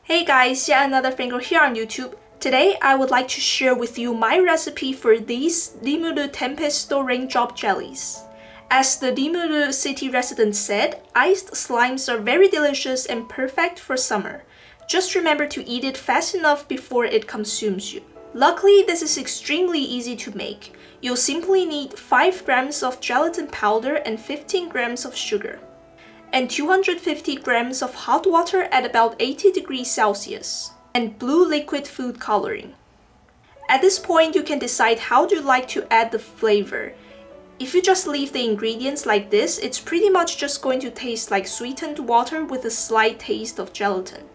Hey guys, yet another finger here on YouTube. Today I would like to share with you my recipe for these Rimuru Tempest raindrop jellies. As the Rimuru city resident said, iced slimes are very delicious and perfect for summer. Just remember to eat it fast enough before it consumes you. Luckily, this is extremely easy to make. You'll simply need 5 grams of gelatin powder and 15 grams of sugar, and 250 grams of hot water at about 80 degrees Celsius, and blue liquid food coloring. At this point, you can decide how you'd like to add the flavor. If you just leave the ingredients like this, it's pretty much just going to taste like sweetened water with a slight taste of gelatin.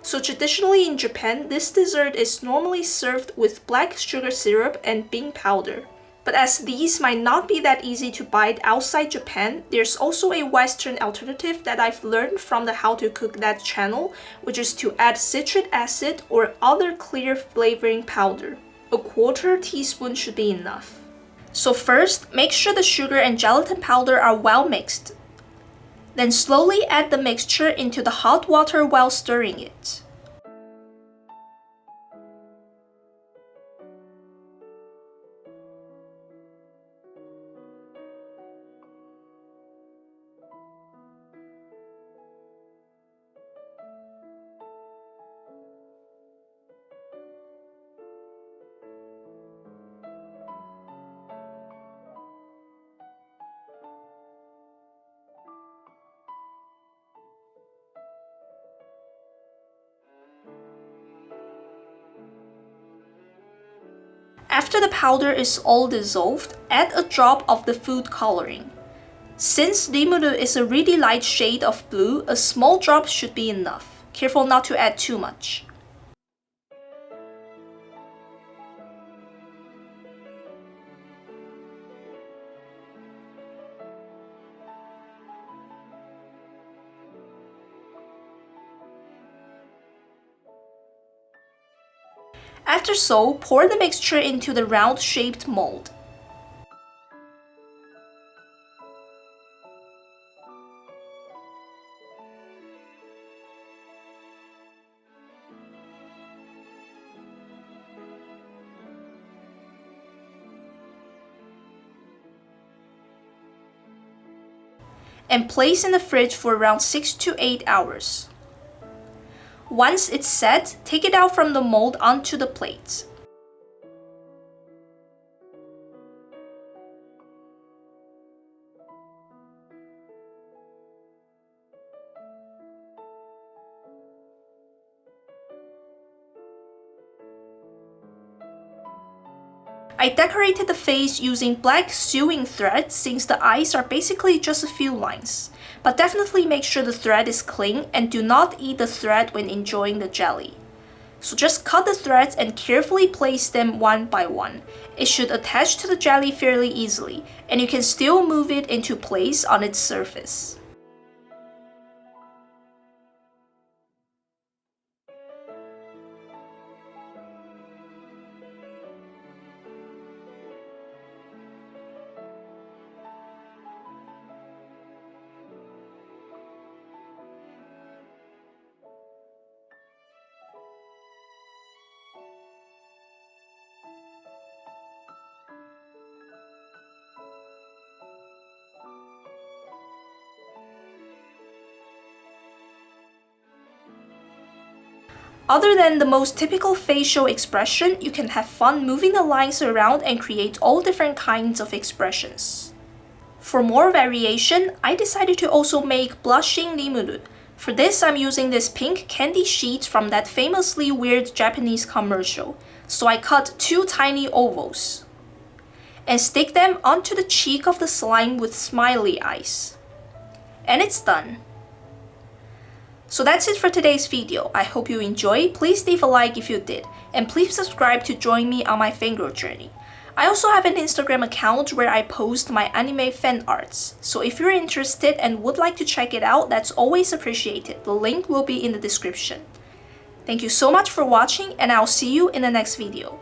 So traditionally in Japan, this dessert is normally served with black sugar syrup and bean powder. But as these might not be that easy to buy outside Japan, there's also a Western alternative that I've learned from the How to Cook That channel, which is to add citric acid or other clear flavoring powder. A 1/4 teaspoon should be enough. So first, make sure the sugar and gelatin powder are well mixed. Then slowly add the mixture into the hot water while stirring it. After the powder is all dissolved, add a drop of the food coloring. Since Rimuru is a really light shade of blue, a small drop should be enough. Careful not to add too much. After so, pour the mixture into the round-shaped mold. And place in the fridge for around 6 to 8 hours. Once it's set, take it out from the mold onto the plate. I decorated the face using black sewing thread since the eyes are basically just a few lines. But definitely make sure the thread is clean and do not eat the thread when enjoying the jelly. So just cut the threads and carefully place them one by one. It should attach to the jelly fairly easily, and you can still move it into place on its surface. Other than the most typical facial expression, you can have fun moving the lines around and create all different kinds of expressions. For more variation, I decided to also make blushing Rimuru. For this, I'm using this pink candy sheet from that famously weird Japanese commercial. So I cut 2 tiny ovals and stick them onto the cheek of the slime with smiley eyes. And it's done. So that's it for today's video. I hope you enjoyed. Please leave a like if you did, and please subscribe to join me on my fangirl journey. I also have an Instagram account where I post my anime fan arts, so if you're interested and would like to check it out, that's always appreciated. The link will be in the description. Thank you so much for watching, and I'll see you in the next video.